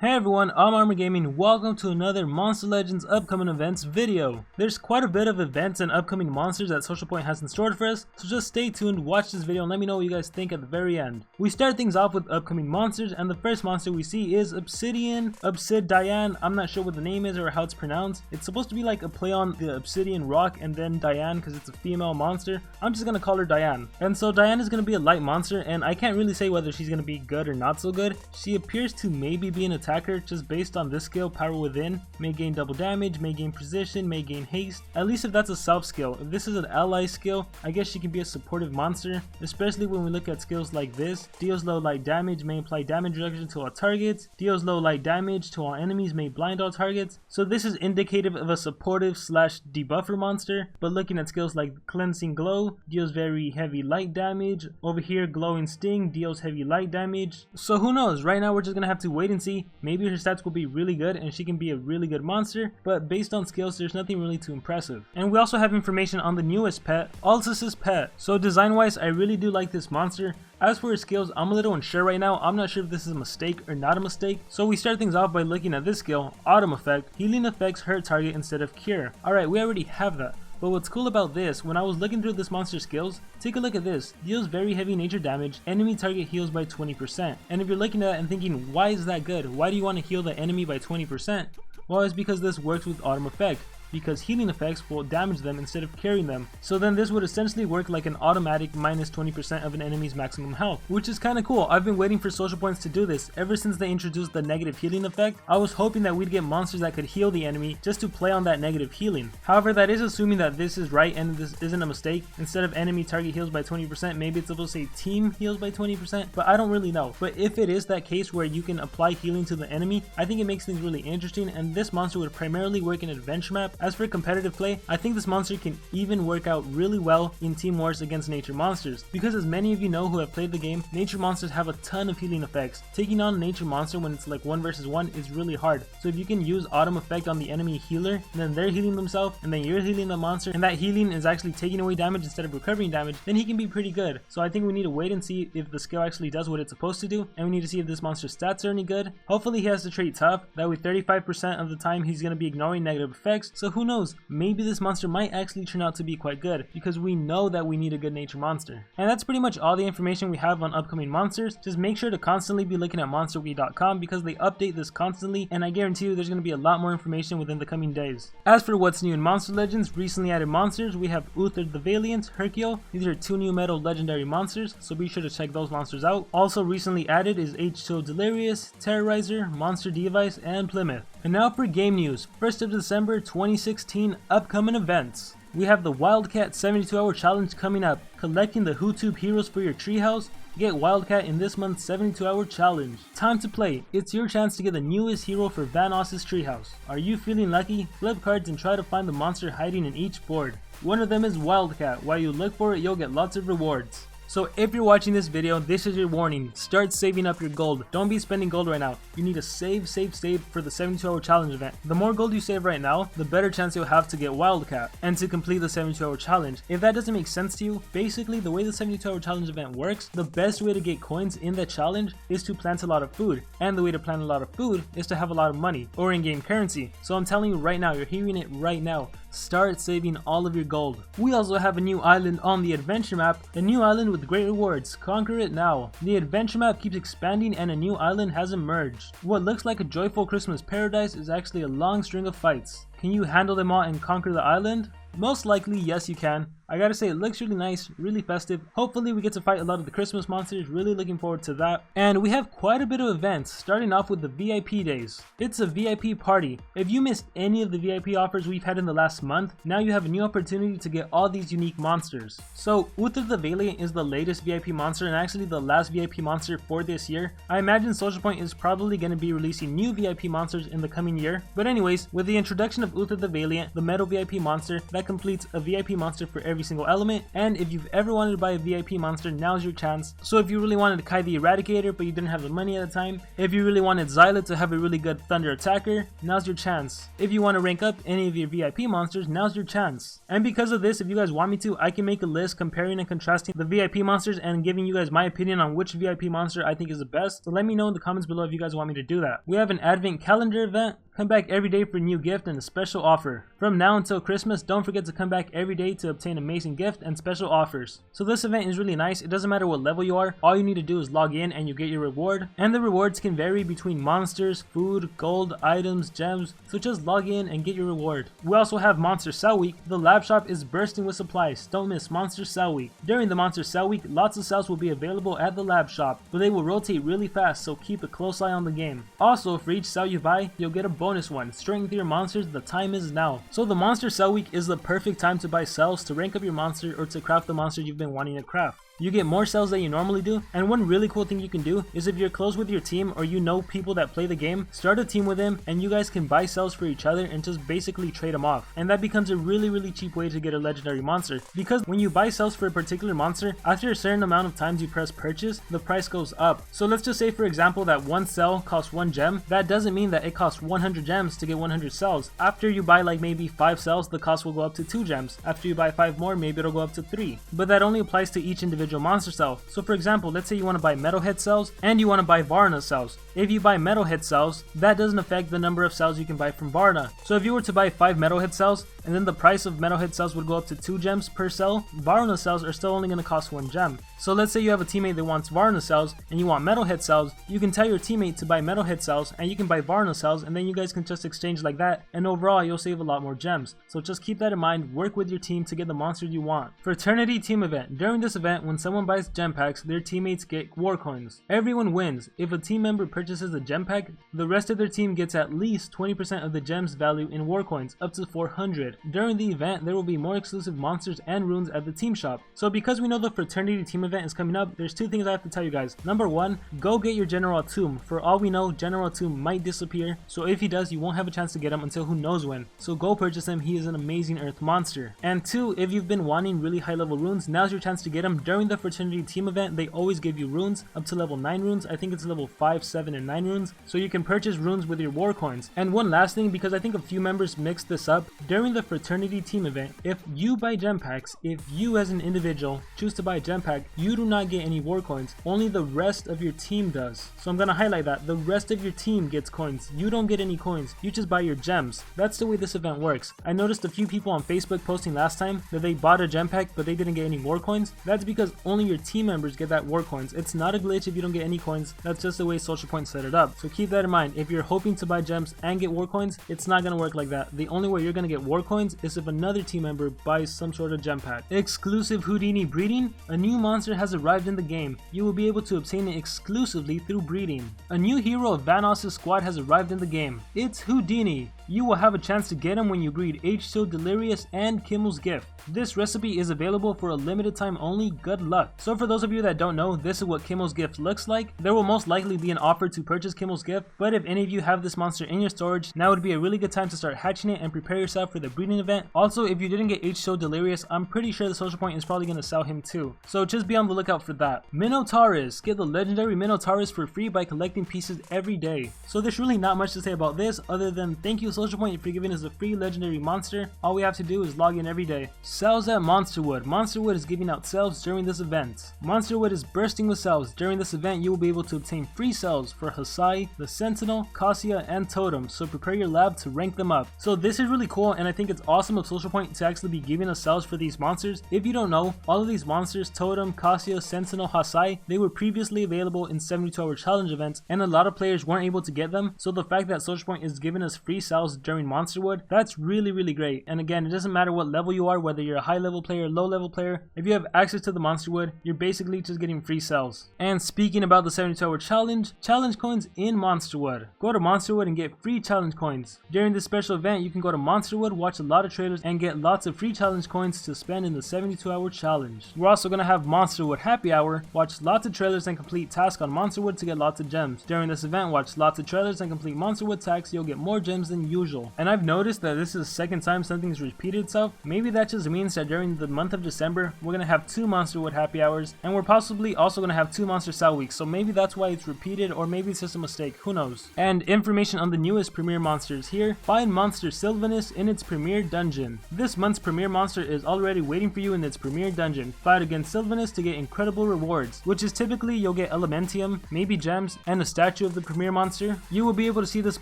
Hey everyone, I'm Armor Gaming. Welcome to another Monster Legends upcoming events video. There's quite a bit of events and upcoming monsters that Social Point has in store for us, so just stay tuned, watch this video, and let me know what you guys think at the very end. We start things off with upcoming monsters, and the first monster we see is Obsidiane. I'm not sure what the name is or how it's pronounced. It's supposed to be like a play on the Obsidian rock and then Diane because it's a female monster. I'm just gonna call her Diane. And so Diane is gonna be a light monster, and I can't really say whether she's gonna be good or not so good. She appears to maybe be an attacker just based on this skill, Power Within. May gain double damage, may gain precision, may gain haste, at least if that's a self skill. If this is an ally skill, I guess she can be a supportive monster, especially when we look at skills like this. Deals low light damage, may apply damage reduction to all targets. Deals low light damage to all enemies, may blind all targets. So this is indicative of a supportive slash debuffer monster. But looking at skills like Cleansing Glow, deals very heavy light damage. Over here, Glowing Sting deals heavy light damage. So who knows, right now we're just gonna have to wait and see. Maybe her stats will be really good and she can be a really good monster, but based on skills there's nothing really too impressive. And we also have information on the newest pet, Altus's pet. So design wise, I really do like this monster. As for her skills, I'm a little unsure right now. I'm not sure if this is a mistake or not a mistake. So we start things off by looking at this skill, Atum effect. Healing effects hurt target instead of cure. Alright, we already have that. But what's cool about this, when I was looking through this monster's skills, take a look at this. Deals very heavy nature damage, enemy target heals by 20%. And if you're looking at it and thinking, why is that good? Why do you want to heal the enemy by 20%? Well, it's because this works with Atum effect, because healing effects will damage them instead of carrying them. So then this would essentially work like an automatic minus 20% of an enemy's maximum health, which is kind of cool. I've been waiting for Social Points to do this ever since they introduced the negative healing effect. I was hoping that we'd get monsters that could heal the enemy just to play on that negative healing. However, that is assuming that this is right and this isn't a mistake. Instead of enemy target heals by 20%, maybe it's supposed to say team heals by 20%, but I don't really know. But if it is that case where you can apply healing to the enemy, I think it makes things really interesting, and this monster would primarily work in adventure map. As for competitive play, I think this monster can even work out really well in team wars against nature monsters, because as many of you know who have played the game, nature monsters have a ton of healing effects. Taking on a nature monster when it's like 1 versus 1 is really hard. So if you can use Atum effect on the enemy healer, and then they're healing themselves, and then you're healing the monster, and that healing is actually taking away damage instead of recovering damage, then he can be pretty good. So I think we need to wait and see if the skill actually does what it's supposed to do, and we need to see if this monster's stats are any good. Hopefully he has the trait tough, that way 35% of the time he's going to be ignoring negative effects, so who knows, maybe this monster might actually turn out to be quite good, because we know that we need a good nature monster. And that's pretty much all the information we have on upcoming monsters. Just make sure to constantly be looking at monsterwiki.com because they update this constantly, and I guarantee you there's going to be a lot more information within the coming days. As for what's new in Monster Legends, recently added monsters, we have Uther the Valiant, Hercule. These are 2 new metal legendary monsters, so be sure to check those monsters out. Also recently added is H2O Delirious, Terrorizer, Monster Device, and Plymouth. And now for game news. 1st of December 2016, upcoming events. We have the Wildcat 72-hour challenge coming up. Collecting the YouTube heroes for your treehouse. Get Wildcat in this month's 72-hour challenge. Time to play. It's your chance to get the newest hero for Vanoss's treehouse. Are you feeling lucky? Flip cards and try to find the monster hiding in each board. One of them is Wildcat. While you look for it, you'll get lots of rewards. So if you're watching this video, this is your warning. Start saving up your gold. Don't be spending gold right now. You need to save for the 72-hour challenge event. The more gold you save right now, the better chance you'll have to get Wildcat and to complete the 72-hour challenge. If that doesn't make sense to you, basically the way the 72-hour challenge event works, the best way to get coins in the challenge is to plant a lot of food. And the way to plant a lot of food is to have a lot of money or in-game currency. So I'm telling you right now, you're hearing it right now. Start saving all of your gold. We also have a new island on the adventure map, a new island with great rewards. Conquer it now. The adventure map keeps expanding and a new island has emerged. What looks like a joyful Christmas paradise is actually a long string of fights. Can you handle them all and conquer the island? Most likely, yes you can. I gotta say, it looks really nice, really festive. Hopefully we get to fight a lot of the Christmas monsters, really looking forward to that. And we have quite a bit of events, starting off with the VIP days. It's a VIP party. If you missed any of the VIP offers we've had in the last month, now you have a new opportunity to get all these unique monsters. So Uther the Valiant is the latest VIP monster and actually the last VIP monster for this year. I imagine Social Point is probably going to be releasing new VIP monsters in the coming year. But anyways, with the introduction of Uther the Valiant, the metal VIP monster, that that completes a VIP monster for every single element. And if you've ever wanted to buy a VIP monster, now's your chance. So if you really wanted Kai the Eradicator but you didn't have the money at the time, if you really wanted Xyla to have a really good Thunder attacker, now's your chance. If you want to rank up any of your VIP monsters, now's your chance. And because of this, if you guys want me to, I can make a list comparing and contrasting the VIP monsters and giving you guys my opinion on which VIP monster I think is the best. So let me know in the comments below if you guys want me to do that. We have an Advent Calendar event. Come back every day for a new gift and a special offer. From now until Christmas, don't forget to come back every day to obtain amazing gift and special offers. So this event is really nice. It doesn't matter what level you are. All you need to do is log in and you get your reward. And the rewards can vary between monsters, food, gold, items, gems. So just log in and get your reward. We also have Monster Sell Week. The lab shop is bursting with supplies. Don't miss Monster Sell Week. During the Monster Sell Week, lots of cells will be available at the lab shop, but they will rotate really fast, so keep a close eye on the game. Also, for each cell you buy, you'll get a bonus one. Strengthen your monsters, the time is now. So the Monster Sell Week is the perfect time to buy cells to rank up your monster or to craft the monster you've been wanting to craft. You get more cells than you normally do, and one really cool thing you can do is if you're close with your team or you know people that play the game, start a team with them and you guys can buy cells for each other and just basically trade them off. And that becomes a really cheap way to get a legendary monster, because when you buy cells for a particular monster, after a certain amount of times you press purchase, the price goes up. So let's just say for example that one cell costs 1 gem. That doesn't mean that it costs 100 gems to get 100 cells. After you buy like maybe 5 cells, the cost will go up to 2 gems. After you buy 5 more, maybe it'll go up to 3. But that only applies to each individual monster cell. So for example, let's say you want to buy Metalhead cells and you want to buy Varna cells. If you buy Metalhead cells, that doesn't affect the number of cells you can buy from Varna. So if you were to buy 5 Metalhead cells and then the price of Metalhead cells would go up to 2 gems per cell, Varna cells are still only going to cost 1 gem. So let's say you have a teammate that wants Varna cells and you want Metalhead cells, you can tell your teammate to buy Metalhead cells and you can buy Varna cells, and then you guys can just exchange like that, and overall you'll save a lot more gems. So just keep that in mind, work with your team to get the monster you want. Fraternity Team Event. During this event, when someone buys gem packs, their teammates get war coins. Everyone wins. If a team member purchases a gem pack, the rest of their team gets at least 20% of the gem's value in war coins, up to 400. During the event, there will be more exclusive monsters and runes at the team shop. So because we know the Fraternity Team Event is coming up, there's 2 things I have to tell you guys. Number 1, go get your General Atum. For all we know, General Atum might disappear, so if he does, you won't have a chance to get him until who knows when. So go purchase him, he is an amazing earth monster. And 2, if you've been wanting really high level runes, now's your chance to get them. During the Fraternity Team Event, they always give you runes up to level 9 runes. I think it's level 5, 7, and 9 runes, so you can purchase runes with your war coins. And one last thing, because I think a few members mixed this up, during the Fraternity Team Event, if you buy gem packs, if you as an individual choose to buy a gem pack, you do not get any war coins, only the rest of your team does. So I'm gonna highlight that, the rest of your team gets coins, you don't get any coins, you just buy your gems. That's the way this event works. I noticed a few people on Facebook posting last time that they bought a gem pack but they didn't get any war coins. That's because only your team members get that war coins. It's not a glitch if you don't get any coins, that's just the way Social Point set it up. So keep that in mind. If you're hoping to buy gems and get war coins, it's not gonna work like that. The only way you're gonna get war coins is if another team member buys some sort of gem pack. Exclusive Hoodini breeding. A new monster has arrived in the game. You will be able to obtain it exclusively through breeding. A new hero of Vanoss' squad has arrived in the game. It's Hoodini. You will have a chance to get him when you breed H2, Delirious, and Kimmel's gift. This recipe is available for a limited time only. Good luck. So for those of you that don't know, this is what Kimmel's gift looks like. There will most likely be an offer to purchase Kimmel's gift, but if any of you have this monster in your storage, now would be a really good time to start hatching it and prepare yourself for the breeding event. Also, if you didn't get H2 Delirious, I'm pretty sure the Social Point is probably going to sell him too. So just be on the lookout for that. Minotarus. Get the legendary Minotarus for free by collecting pieces every day. So there's really not much to say about this other than thank you Social Point for giving us a free legendary monster. All we have to do is log in every day. Cells at Monsterwood. Monsterwood is giving out cells during this event. Monsterwood is bursting with cells. During this event, you will be able to obtain free cells for Hasai, the Sentinel, Cassia, and Totem, so prepare your lab to rank them up. So this is really cool, and I think it's awesome of Social Point to actually be giving us cells for these monsters. If you don't know, all of these monsters, Totem, Cassia, Sentinel, Hasai, they were previously available in 72-hour challenge events, and a lot of players weren't able to get them, so the fact that Social Point is giving us free cells during Monsterwood, that's really great. And again, it doesn't matter what level you are, whether you're a high level player, low level player, if you have access to the Monsterwood, you're basically just getting free cells. And speaking about the 72-hour challenge coins in Monsterwood. Go to Monsterwood and get free challenge coins. During this special event, you can go to Monsterwood, watch a lot of trailers, and get lots of free challenge coins to spend in the 72-hour challenge. We're also going to have Monsterwood Happy Hour, watch lots of trailers and complete tasks on Monsterwood to get lots of gems. During this event, watch lots of trailers and complete Monsterwood tasks, you'll get more gems than usual. And I've noticed that this is the second time something's repeated itself. Maybe that just means that during the month of December, we're gonna have 2 Monster Wood happy hours, and we're possibly also gonna have 2 Monster Sell weeks, so maybe that's why it's repeated, or maybe it's just a mistake, who knows. And information on the newest premier monsters here. Find monster Sylvannis in its premier dungeon. This month's premier monster is already waiting for you in its premier dungeon. Fight against Sylvannis to get incredible rewards, which is typically you'll get Elementium, maybe gems, and a statue of the premier monster. You will be able to see this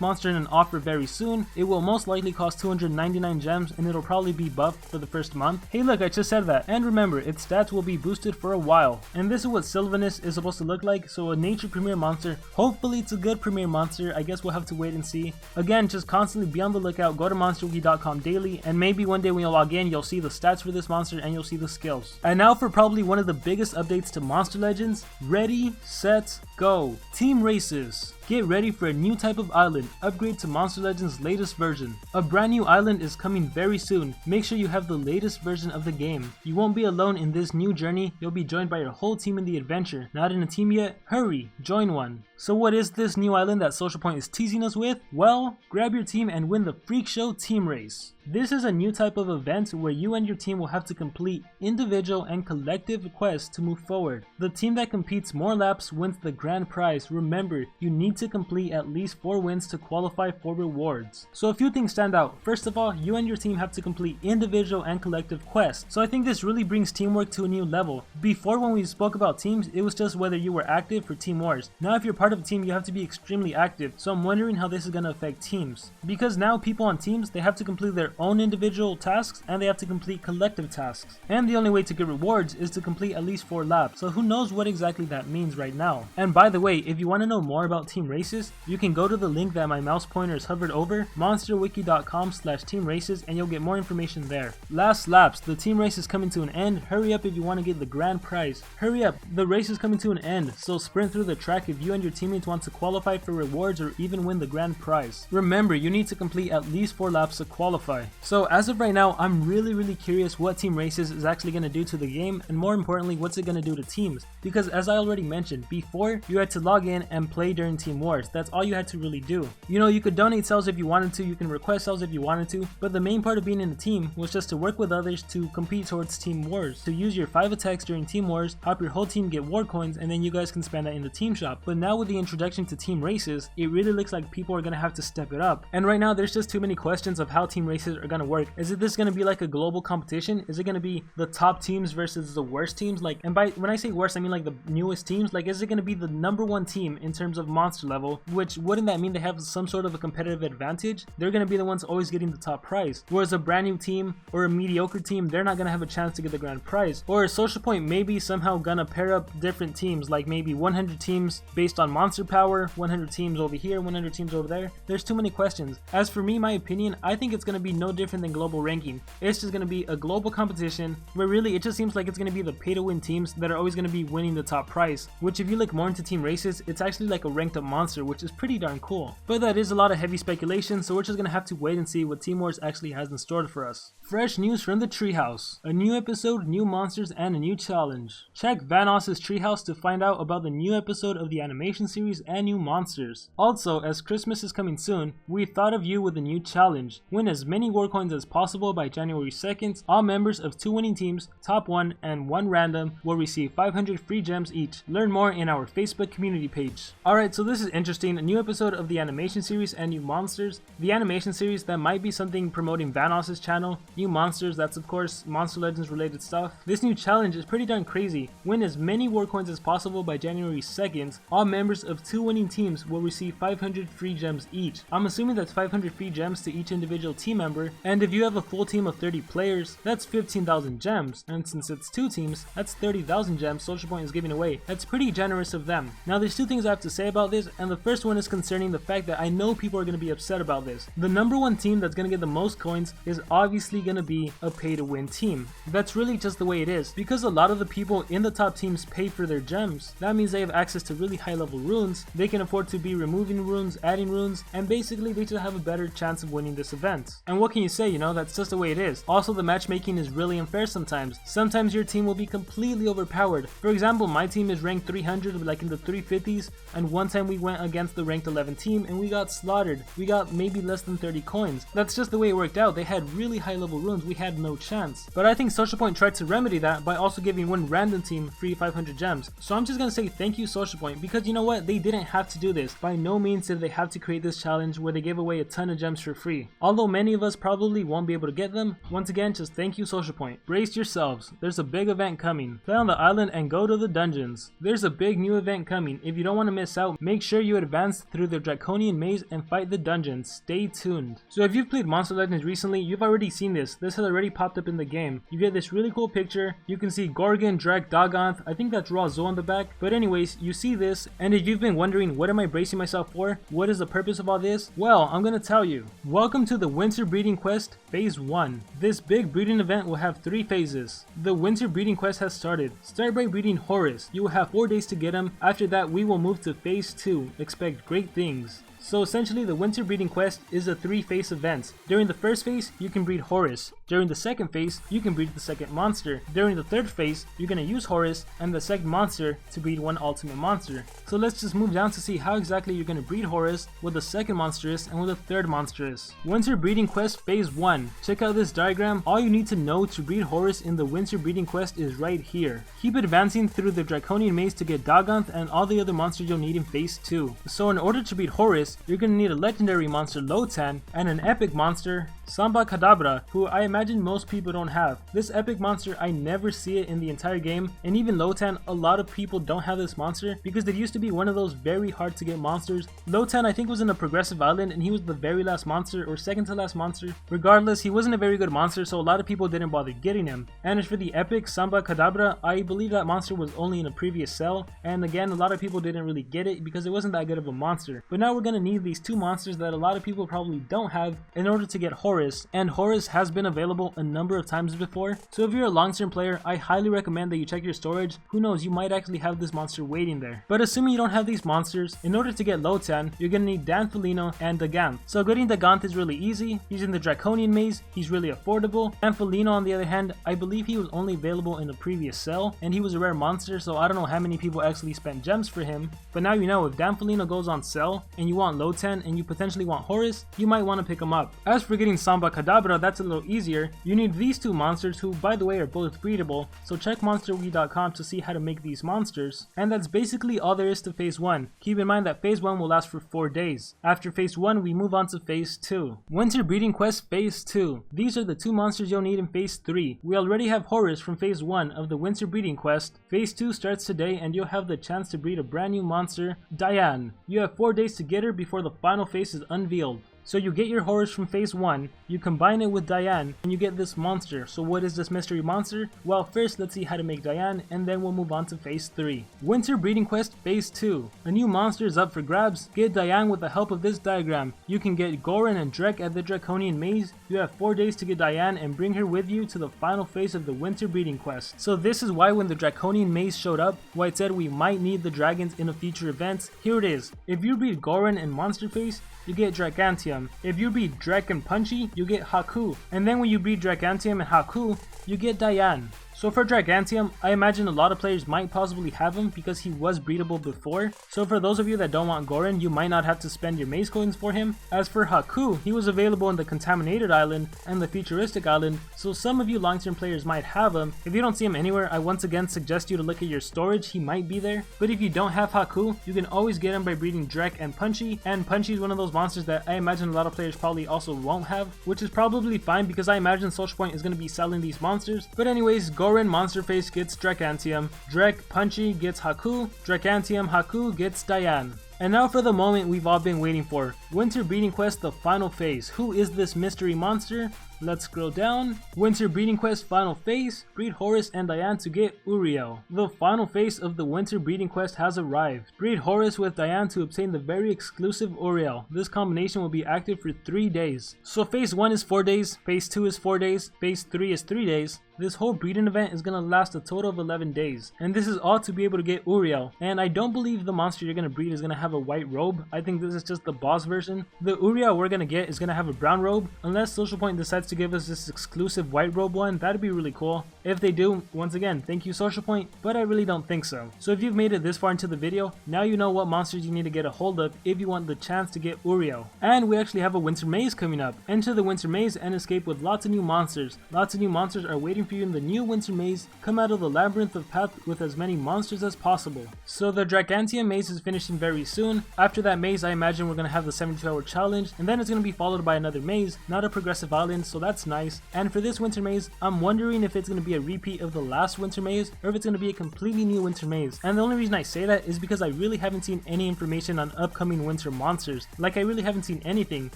monster in an offer very soon. It will most likely cost 299 gems, and it'll probably be buffed for the first month. Hey look, I just said that. And remember, its stats will be boosted for a while. And this is what Sylvannis is supposed to look like, so a nature premier monster. Hopefully it's a good premier monster. I guess we'll have to wait and see. Again, just constantly be on the lookout. Go to monsterwiki.com daily, and maybe one day when you log in, you'll see the stats for this monster and you'll see the skills. And now for probably one of the biggest updates to Monster Legends. Ready, set, go. Team races. Get ready for a new type of island. Upgrade to Monster Legends' latest version. A brand new island is coming very soon. Make sure you have the latest version of the game. You won't be alone in this new journey. You'll be joined by your whole team in the adventure. Not in a team yet? Hurry, join one. So what is this new island that Social Point is teasing us with? Well, grab your team and win the Freak Show Team Race. This is a new type of event where you and your team will have to complete individual and collective quests to move forward. The team that competes more laps wins the grand prize. Remember, you need to complete at least 4 wins to qualify for rewards. So a few things stand out. First of all, you and your team have to complete individual and collective quests. So I think this really brings teamwork to a new level. Before, when we spoke about teams, it was just whether you were active for team wars. Now if you're part of a team, you have to be extremely active. So I'm wondering how this is going to affect teams. Because now people on teams, they have to complete their own individual tasks and they have to complete collective tasks. And the only way to get rewards is to complete at least 4 laps. So who knows what exactly that means right now. And by the way, if you want to know more about team races, you can go to the link that my mouse pointer is hovered over, monsterwiki.com/team races, and you'll get more information there. Last laps, the team race is coming to an end. Hurry up if you want to get the grand prize. Hurry up, the race is coming to an end, so sprint through the track if you and your teammates want to qualify for rewards or even win the grand prize. Remember, you need to complete at least 4 laps to qualify. So as of right now, I'm really curious what team races is actually going to do to the game, and more importantly, what's it going to do to teams. Because as I already mentioned, before you had to log in and play during team wars. That's all you had to really do. You know, you could donate cells if you wanted to, you can request cells if you wanted to, but the main part of being in a team was just to work with others to compete towards team wars, to use your 5 attacks during team wars, help your whole team get war coins, and then you guys can spend that in the team shop. But now with the introduction to team races, it really looks like people are going to have to step it up. And right now there's just too many questions of how team races are going to work. Is it this going to be like a global competition? Is it going to be the top teams versus the worst teams? Like, and by when I say worst, I mean like the newest teams. Like, is it going to be the #1 team in terms of monster level, which wouldn't that mean they have some sort of a competitive advantage? They're going to be the ones always getting the top prize, whereas a brand new team or a mediocre team, they're not going to have a chance to get the grand prize. Or is Social Point maybe somehow gonna pair up different teams, like maybe 100 teams based on monster power, 100 teams over here, 100 teams over there? There's too many questions. As for me, my opinion, I think it's going to be no different than global ranking. It's just going to be a global competition where really it just seems like it's going to be the pay to win teams that are always going to be winning the top prize, which if you look more into team races, it's actually like a ranked up monster, which is pretty darn cool. But that is a lot of heavy speculation, so we're just going to have to wait and see what Team Wars actually has in store for us. Fresh news from the treehouse. A new episode, new monsters, and a new challenge. Check Vanoss's treehouse to find out about the new episode of the animation series and new monsters. Also, as Christmas is coming soon, we thought of you with a new challenge. Win as many war coins as possible by January 2nd. All members of 2 winning teams, top 1 and 1 random, will receive 500 free gems each. Learn more in our Facebook community page. Alright, so this is interesting. A new episode of the animation series and new monsters. The animation series, that might be something promoting Vanoss's channel. New monsters, that's of course Monster Legends related stuff. This new challenge is pretty darn crazy. Win as many war coins as possible by January 2nd. All members of 2 winning teams will receive 500 free gems each. I'm assuming that's 500 free gems to each individual team member, and if you have a full team of 30 players, that's 15,000 gems, and since it's 2 teams, that's 30,000 gems Social Point is giving away. That's pretty generous of them. Now there's 2 things I have to say about this, and the first one is concerning the fact that I know people are going to be upset about this. The #1 team that's going to get the most coins is obviously going to be a pay to win team. That's really just the way it is, because a lot of the people in the top teams pay for their gems. That means they have access to really high level runes, they can afford to be removing runes, adding runes, and basically they should have a better chance of winning this event. And what can you say, you know, that's just the way it is. Also, the matchmaking is really unfair sometimes. Sometimes your team will be completely overpowered. For example, my team is ranked 300, like in the 350s, and one time we went against the ranked 11 team and we got slaughtered. We got maybe less than 30 coins. That's just the way it worked out. They had really high level runes, we had no chance. But I think Social Point tried to remedy that by also giving one random team free 500 gems. So I'm just gonna say thank you Social Point, because you know what, they didn't have to do this. By no means did they have to create this challenge where they gave away a ton of gems for free. Although many of us probably won't be able to get them, once again just thank you Social Point. Brace yourselves, there's a big event coming. Play on the island and go to the dungeons. There's a big new event coming. If you don't want to miss out, make sure you advance through the Draconian Maze and fight the dungeons. Stay tuned. So if you've played Monster Legends recently, you've already seen this. This has already popped up in the game. You get this really cool picture. You can see Gorgon, Drek, Daganth. I think that's Raw Zo on the back. But anyways, you see this, and if you've been wondering what am I bracing myself for, what is the purpose of all this, well, I'm gonna tell you. Welcome to the Winter Breeding Quest Phase 1. This big breeding event will have 3 phases. The Winter Breeding Quest has started. Start by breeding Horus. You will have 4 days to get him. After that, we will move to Phase 2. Expect great things. So essentially, the Winter Breeding Quest is a 3-phase event. During the first phase, you can breed Horus. During the second phase, you can breed the second monster. During the third phase, you're going to use Horus and the second monster to breed one ultimate monster. So let's just move down to see how exactly you're going to breed Horus, what the second monster is, and what the third monster is. Winter Breeding Quest Phase 1. Check out this diagram. All you need to know to breed Horus in the Winter Breeding Quest is right here. Keep advancing through the Draconian Maze to get Daganth and all the other monsters you'll need in Phase 2. So in order to breed Horus, you're going to need a legendary monster Lotan and an epic monster Samba Kadabra, who I imagine most people don't have. This epic monster, I never see it in the entire game, and even Lotan, a lot of people don't have this monster because it used to be one of those very hard to get monsters. Lotan I think was in a progressive island and he was the very last monster or second to last monster. Regardless, he wasn't a very good monster, so a lot of people didn't bother getting him. And as for the epic Samba Kadabra, I believe that monster was only in a previous cell, and again a lot of people didn't really get it because it wasn't that good of a monster. But now we're gonna need these 2 monsters that a lot of people probably don't have in order to get Horus, and Horus has been available a number of times before. So if you're a long-term player, I highly recommend that you check your storage. Who knows, you might actually have this monster waiting there. But assuming you don't have these monsters, in order to get Lotan, you're gonna need Danfelino and Daganth. So getting Daganth is really easy. He's in the Draconian Maze, he's really affordable. Danfelino on the other hand, I believe he was only available in a previous cell, and he was a rare monster, so I don't know how many people actually spent gems for him. But now you know, if Danfelino goes on sale, and you want Lotan, and you potentially want Horus, you might want to pick him up. As for getting Samba Kadabra, that's a little easier. You need these 2 monsters, who by the way are both breedable, so check monsterwiki.com to see how to make these monsters. And that's basically all there is to Phase 1. Keep in mind that Phase 1 will last for 4 days. After Phase 1, we move on to Phase 2. Winter Breeding Quest Phase 2. These are the 2 monsters you'll need in Phase 3. We already have Horus from Phase 1 of the Winter Breeding Quest. Phase 2 starts today and you'll have the chance to breed a brand new monster, Diane. You have 4 days to get her before the final phase is unveiled. So you get your Horus from Phase 1, you combine it with Diane, and you get this monster. So what is this mystery monster? Well, first let's see how to make Diane, and then we'll move on to Phase 3. Winter Breeding Quest Phase 2. A new monster is up for grabs. Get Diane with the help of this diagram. You can get Goran and Drek at the Draconian Maze. You have 4 days to get Diane and bring her with you to the final phase of the Winter Breeding Quest. So this is why when the Draconian Maze showed up, why it said we might need the dragons in a future event. Here it is. If you breed Goran and Monster Face, you get Dragantium. If you breed Drek and Punchy, you get Haku. And then when you breed Dragantium and Haku, you get Diane. So for Dragantium, I imagine a lot of players might possibly have him because he was breedable before. So for those of you that don't want Goran, you might not have to spend your maze coins for him. As for Haku, he was available in the Contaminated Island and the Futuristic Island, so some of you long-term players might have him. If you don't see him anywhere, I once again suggest you to look at your storage, he might be there. But if you don't have Haku, you can always get him by breeding Drek and Punchy, and Punchy is one of those monsters that I imagine a lot of players probably also won't have, which is probably fine because I imagine Social Point is going to be selling these monsters. But anyways, Goran Monsterface gets Dragantium, Drek Punchy gets Haku, Dragantium Haku gets Diane. And now for the moment we've all been waiting for. Winter Breeding Quest, the final phase. Who is this mystery monster? Let's scroll down. Winter Breeding Quest final phase. Breed Horus and Diane to get Uriel. The final phase of the Winter Breeding Quest has arrived. Breed Horus with Diane to obtain the very exclusive Uriel. This combination will be active for 3 days. So phase 1 is 4 days, phase 2 is 4 days, phase 3 is 3 days. this whole breeding event is going to last a total of 11 days. And this is all to be able to get Uriel. And I don't believe the monster you're going to breed is going to have a white robe. I think this is just the boss version. The Uriel we're going to get is going to have a brown robe. Unless Social Point decides to give us this exclusive white robe one, that'd be really cool. If they do, once again, thank you Social Point, but I really don't think so. So if you've made it this far into the video, now you know what monsters you need to get a hold of if you want the chance to get Uriel. And we actually have a winter maze coming up. Enter the winter maze and escape with lots of new monsters. Lots of new monsters are waiting for you in the new winter maze. Come out of the labyrinth of path with as many monsters as possible. So the Dragantium maze is finishing very soon. After that maze, I imagine we're going to have the 72-hour challenge, and then it's going to be followed by another maze, not a progressive island, so that's nice. And for this winter maze, I'm wondering if it's going to be a repeat of the last winter maze, or if it's going to be a completely new winter maze. And the only reason I say that is because I really haven't seen any information on upcoming winter monsters. Like, I really haven't seen anything.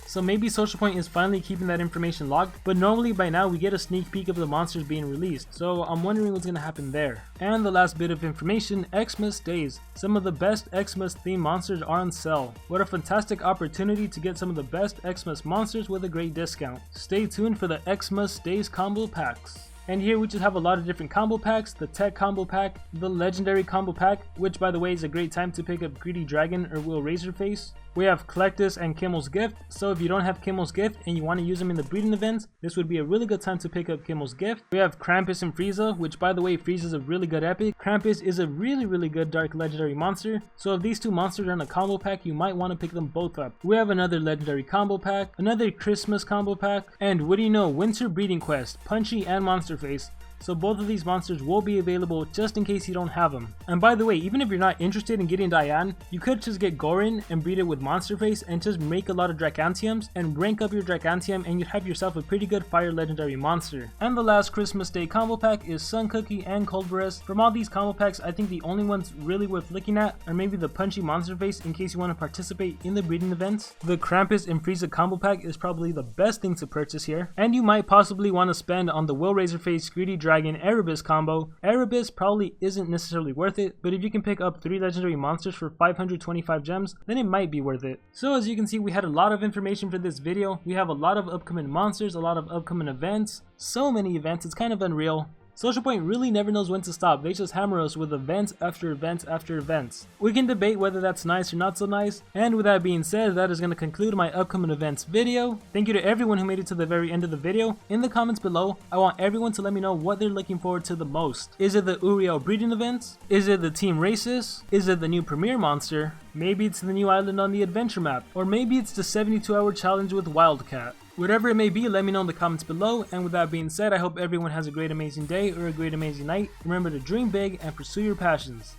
So maybe Social Point is finally keeping that information locked, but normally by now we get a sneak peek of the monsters being released. So I'm wondering what's going to happen there. And the last bit of information, Xmas Days. Some of the best Xmas themed monsters are on sale. What a fantastic opportunity to get some of the best Xmas monsters with a great discount. Stay tuned for the Xmas Days combo packs. And here we just have a lot of different combo packs, the tech combo pack, the legendary combo pack, which by the way is a great time to pick up Greedy Dragon or Will Razorface. We have Collectus and Kimmel's Gift, so if you don't have Kimmel's Gift and you want to use them in the breeding events, this would be a really good time to pick up Kimmel's Gift. We have Krampus and Frieza, which by the way, Frieza is a really good epic. Krampus is a really good dark legendary monster, so if these two monsters are in a combo pack, you might want to pick them both up. We have another legendary combo pack, another Christmas combo pack, and what do you know, Winter Breeding Quest, Punchy and Monster Face. So both of these monsters will be available just in case you don't have them. And by the way, even if you're not interested in getting Diane, you could just get Gorin and breed it with Monster Face and just make a lot of Dragantiums and rank up your Dragantium, and you'd have yourself a pretty good fire legendary monster. And the last Christmas Day combo pack is Sun Cookie and Cold Breast. From all these combo packs, I think the only ones really worth looking at are maybe the Punchy Monster Face in case you want to participate in the breeding events. The Krampus and Frieza combo pack is probably the best thing to purchase here, and you might possibly want to spend on the Will Razorface Greedy Dragon Erebus combo. Erebus probably isn't necessarily worth it, but if you can pick up 3 legendary monsters for 525 gems, then it might be worth it. So as you can see, we had a lot of information for this video. We have a lot of upcoming monsters, a lot of upcoming events, so many events, it's kind of unreal. Social Point really never knows when to stop. They just hammer us with events after events after events. We can debate whether that's nice or not so nice. And with that being said, that is going to conclude my upcoming events video. Thank you to everyone who made it to the very end of the video. In the comments below, I want everyone to let me know what they're looking forward to the most. Is it the Uriel breeding events? Is it the Team Races? Is it the new Premier monster? Maybe it's the new island on the adventure map. Or maybe it's the 72-hour challenge with Wildcat. Whatever it may be, let me know in the comments below. And with that being said, I hope everyone has a great amazing day or a great amazing night. Remember to dream big and pursue your passions.